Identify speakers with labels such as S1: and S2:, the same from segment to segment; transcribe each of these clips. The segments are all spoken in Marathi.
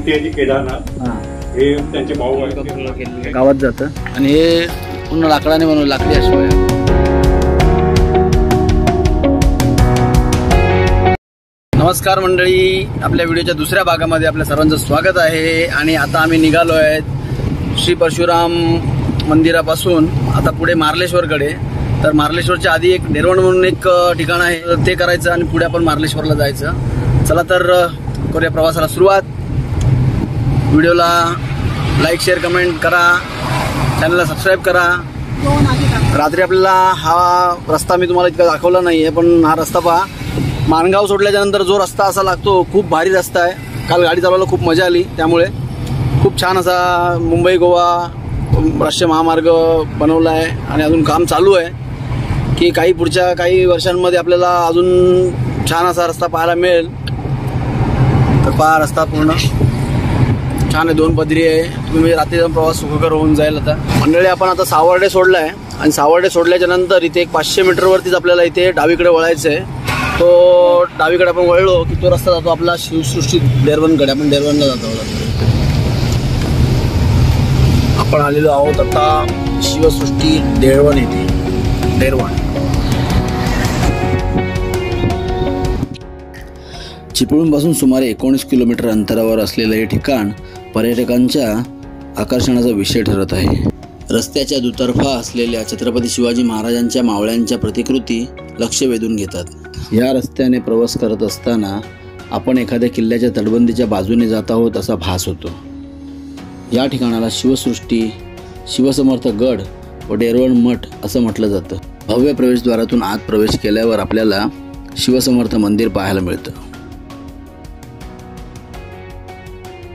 S1: मोठी आहे ती केदारनाथ, हे त्यांचे भाऊ आहेत,
S2: गावात जातं आणि हे पूर्ण लाकडाने बनवलं, लाकडी अश्व आहे. नमस्कार मंडळी, आपल्या व्हिडिओच्या दुसऱ्या भागामध्ये आपल्या सर्वांचं स्वागत आहे. आणि आता आम्ही निघालो आहेत श्री परशुराम मंदिरापासून आता पुढे मार्लेश्वरकडे. तर मार्लेश्वरच्या आधी एक डेरवण म्हणून एक ठिकाण आहे, ते करायचं आणि पुढे आपण मार्लेश्वरला जायचं. चला तर करूया प्रवासाला सुरुवात. व्हिडिओला लाईक शेअर कमेंट करा, चॅनलला सबस्क्राईब करा. रात्री आपल्याला हा रस्ता मी तुम्हाला इतका दाखवला नाही आहे, पण हा रस्ता पहा. माणगाव सोडल्याच्या नंतर जो रस्ता असा लागतो, खूप भारी रस्ता आहे. काल गाडी चालवायला खूप मजा आली, त्यामुळे खूप छान असा मुंबई गोवा राष्ट्रीय महामार्ग बनवला आहे आणि अजून काम चालू आहे की पुढच्या काही वर्षांमध्ये आपल्याला अजून छान असा रस्ता पाहायला मिळेल. तर पहा, रस्ता पूर्ण छान आहे, 2 पदरी आहे. तुम्ही रात्री जाऊन प्रवास सुखकर होऊन जाईल. आता मंडळी, आपण आता सावर्डे सोडला आहे आणि सावर्डे सोडल्याच्या नंतर इथे एक 500 मीटरवरतीच आपल्याला इथे डावीकडे वळायचं आहे. तो डावीकडे आपण वळलो की तो रस्ता जातो आपला शिवसृष्टी डेरवणकडे. आपण डेरवणला जातो. आपण आलेलो आहोत आता शिवसृष्टी डेरवण येथे. डेरवण चिपळूणपासून सुमारे 19 किलोमीटर अंतरावर असलेलं हे ठिकाण पर्यटकांच्या आकर्षणाचा विषय ठरत आहे. रस्त्याच्या दुतर्फा असलेल्या छत्रपती शिवाजी महाराजांच्या मावळ्यांच्या प्रतिकृती लक्ष वेधून घेतात. या रस्त्याने प्रवास करत असताना आपण एखाद्या किल्ल्याच्या तटबंदीच्या बाजूने जात आहोत असा भास होतो. या ठिकाणाला शिवसृष्टी, शिवसमर्थ गड व डेरवण मठ असं म्हटलं जातं. भव्य प्रवेशद्वारातून आत प्रवेश केल्यावर आपल्याला शिवसमर्थ मंदिर पाहायला मिळतं.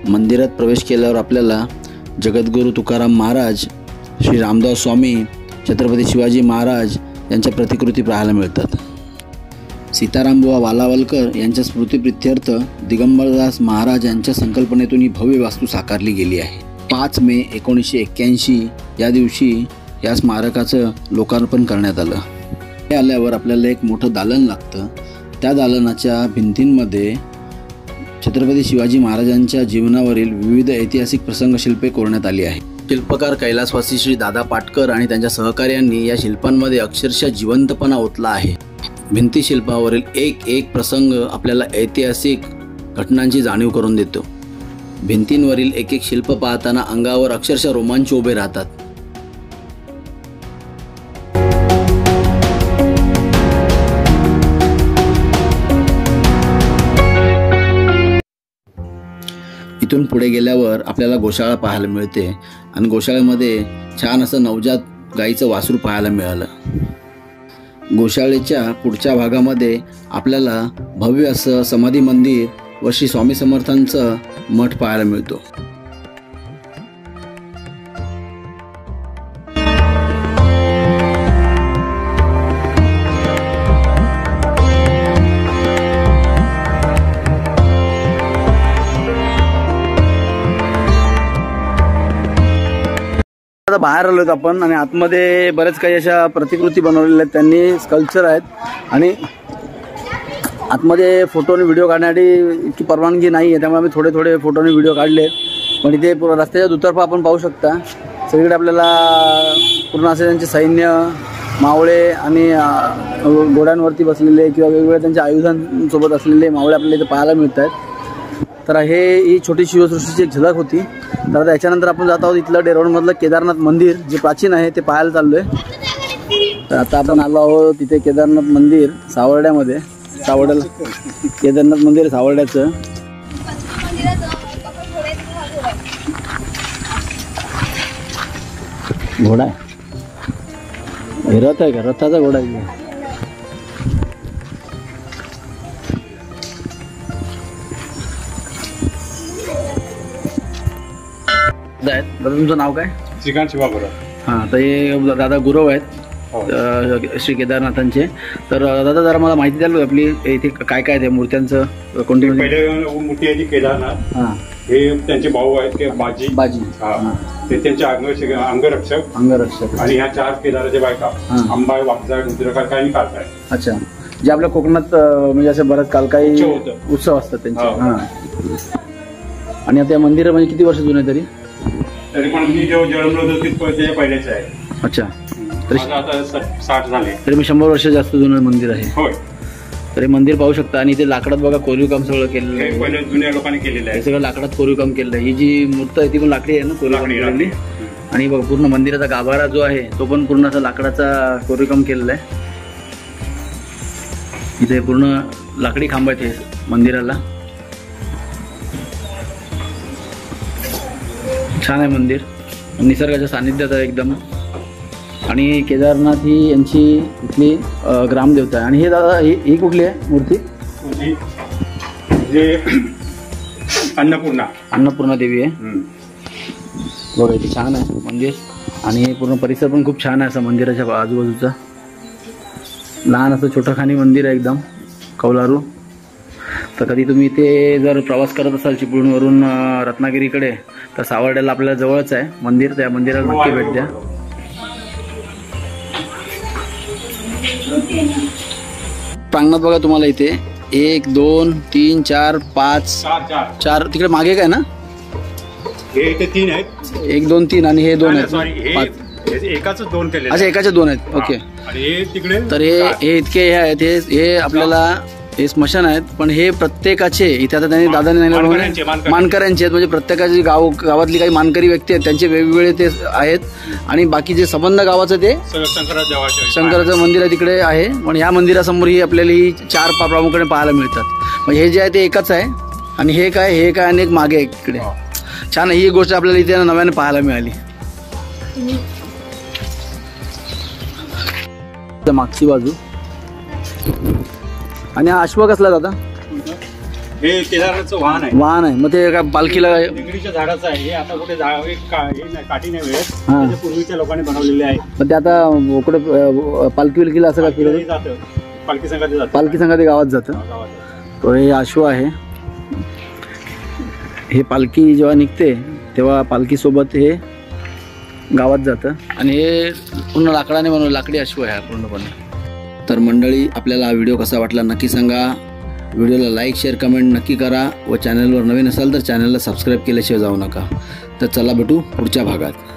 S2: मंदिरात प्रवेश केल्यावर आपल्याला जगद्गुरू तुकाराम महाराज, श्री रामदास स्वामी, छत्रपती शिवाजी महाराज यांच्या प्रतिकृती पाहायला मिळतात. सीतारामबुवा वालावलकर यांच्या स्मृतिप्रित्यर्थ दिगंबरदास महाराज यांच्या संकल्पनेतून ही भव्य वास्तू साकारली गेली आहे. 5 मे 1981 या दिवशी या स्मारकाचं लोकार्पण करण्यात आलं. हे आल्यावर आपल्याला एक मोठं दालन लागतं. त्या दालनाच्या भिंतींमध्ये छत्रपती शिवाजी महाराजांच्या जीवनावरील विविध ऐतिहासिक प्रसंगशिल्पे कोरण्यात आली आहेत. शिल्पकार कैलासवासी श्री दादा पाटकर आणि त्यांच्या सहकार्यांनी या शिल्पांमध्ये अक्षरशः जिवंतपणा ओतला आहे. भिंतीशिल्पावरील एक प्रसंग आपल्याला ऐतिहासिक घटनांची जाणीव करून देतो. भिंतींवरील एक शिल्प पाहताना अंगावर अक्षरशः रोमांच उभे राहतात. इथून पुढे गेल्यावर आपल्याला गोशाळा पाहायला मिळते आणि गोशाळेमध्ये छान असं नवजात गाईचं वासरू पाहायला मिळालं. गोशाळेच्या पुढच्या भागामध्ये आपल्याला भव्य असं समाधी मंदिर व श्री स्वामी समर्थांचं मठ पाहायला मिळतो. आता बाहेर आलोत आपण आणि आतमध्ये बरेच काही अशा प्रतिकृती बनवलेल्या आहेत. त्यांनी स्कल्पचर आहेत आणि आतमध्ये फोटो आणि व्हिडिओ काढण्यासाठी इतकी परवानगी नाही आहे, त्यामुळे आम्ही थोडे फोटो आणि व्हिडिओ काढले. पण इथे रस्त्याच्या दुतर्फा आपण पाहू शकता, सगळीकडे आपल्याला पूर्ण असे त्यांचे सैन्य, मावळे आणि घोड्यांवरती बसलेले किंवा वेगवेगळ्या त्यांच्या आयुधांसोबत असलेले मावळे आपल्याला इथे पाहायला मिळत आहेत. तर ही छोटी शिवसृष्टीची एक झलक होती. तर आता याच्यानंतर आपण जात आहोत इथलं डेरवणमधलं केदारनाथ मंदिर, जे प्राचीन आहे ते पाहायला चाललो आहे. तर आता आपण आलो आहोत तिथे केदारनाथ मंदिर सावर्ड्यामध्ये. सावर्ड्याला केदारनाथ मंदिर सावर्ड्याचं. घोडा आहे, रथ आहे का? रथाचा घोडा आहे. दादा, तुमचं नाव काय?
S1: श्रीकांत शिवा गुरव.
S2: हां, तर हे दादा गुरव आहेत श्री केदारनाथांचे. तर दादा जरा मला माहिती द्याल आपली इथे काय काय आहे मूर्त्यांचं? कोणती?
S1: पहिले मूर्ती आहे ती केदारनाथ. हां, हे त्यांचे भाऊ आहेत ते बाजी. ते त्यांचे अंगरक्षक आणि ह्या 4 केदाराच्या बायका अंबाई, वागजाय, रुद्रकाय आणि कालकाय.
S2: अच्छा, जे आपल्या कोकणात म्हणजे असं बरंच कालकाई उत्सव असतात त्यांचे. आणि आता मंदिर म्हणजे किती वर्ष जुनं आहे तरी?
S1: तरी पण मी जेव्हा जन्मलो होतो त्याच्या पहिलेच आहे.
S2: अच्छा,
S1: तरी आता 60 झाले.
S2: तरी मी 100 वर्ष जास्त जुनं मंदिर आहे.
S1: होय.
S2: तर हे मंदिर पाहू शकता. आणि ते लाकडात बघा कोरीव काम सगळं केलेलं आहे.
S1: पहिले जुन्या लोकांनी केलेलं आहे.
S2: सगळं लाकडात कोरीव काम केलेलं आहे. ही जी मूर्ती आहे ती पण लाकडी आहे ना, कोरीव काम केलेली. आणि बघा पूर्ण मंदिराचा गाभारा जो आहे तो पण पूर्ण असा लाकडाचा कोरीव काम केलेला आहे. इथे पूर्ण लाकडी खांब आहेत हे मंदिराला. छान आहे मंदिर, निसर्गाच्या सानिध्यात आहे एकदम. आणि केदारनाथ ही यांची इथली ग्रामदेवता आहे. आणि हे दादा ही कुठली आहे मूर्ती? अन्नपूर्णा देवी आहे. बघा इथे छान आहे मंदिर. आणि पूर्ण परिसर पण खूप छान आहे असं मंदिराच्या आजूबाजूचा. लहान असं छोटंखानी मंदिर आहे एकदम कौलारू. तर कधी तुम्ही इथे जर प्रवास करत असाल चिपळूणवरून रत्नागिरीकडे तर सावर्ड्याला आपल्याला जवळच आहे मंदिर. त्या मंदिराला नक्की भेट द्या. प्रांगणात बघा तुम्हाला इथे 1 2 3 4 5 4 तिकडे मागे काय ना,
S1: हे इथे 3 आहेत.
S2: 1 2 3 आणि हे 2 आहेत.
S1: एकाच 2 केले.
S2: अच्छा, एकाचे 2 आहेत. ओके.
S1: आणि हे तिकडे तर
S2: हे इतके हे आहेत. हे आपल्याला हे स्मशान आहेत. पण हे प्रत्येकाचे इथे आता त्यांनी दादाने मानकऱ्यांचे आहेत. म्हणजे प्रत्येकाची गावातली काही मानकरी व्यक्ती आहेत त्यांचे वेगवेगळे ते आहेत. आणि बाकी जे संबंध गावाचं ते शंकराचं मंदिर आहे तिकडे आहे. पण ह्या मंदिरासमोर ही आपल्याला ही 4 प्रामुख्याने पाहायला मिळतात. म्हणजे हे जे आहे ते एकच आहे. आणि हे काय आणि एक मागे इकडे. छान, ही गोष्ट आपल्याला इथे नव्याने पाहायला मिळाली. मागची बाजू. आणि हा अश्व कसला दादा?
S1: हे केदारनाथचं वाहन आहे.
S2: मग ते काय पालखीला
S1: निगडीच्या झाडाचं आहे. हे आता कुठे काठी नाही मिळत. पूर्वीच्या लोकांनी बनवलेले आहे.
S2: पण ते आता कुठे पालखी विलखीला असं काय फिरत
S1: जातं?
S2: पालखी संघात गावात जातं. तो हे अश्व आहे. हे पालखी जेव्हा निघते तेव्हा पालखीसोबत हे गावात जातं. आणि हे पूर्ण लाकडाने बनवलं, लाकडी अश्व आहे पूर्णपणे. तर मंडळी, आपल्याला हा व्हिडिओ कसा वाटला नक्की सांगा. व्हिडिओला लाईक शेअर कमेंट नक्की करा. व चॅनलवर नवीन असाल तर चॅनलला सबस्क्राईब केल्याशिवाय जाऊ नका. तर चला भेटू पुढच्या भागात.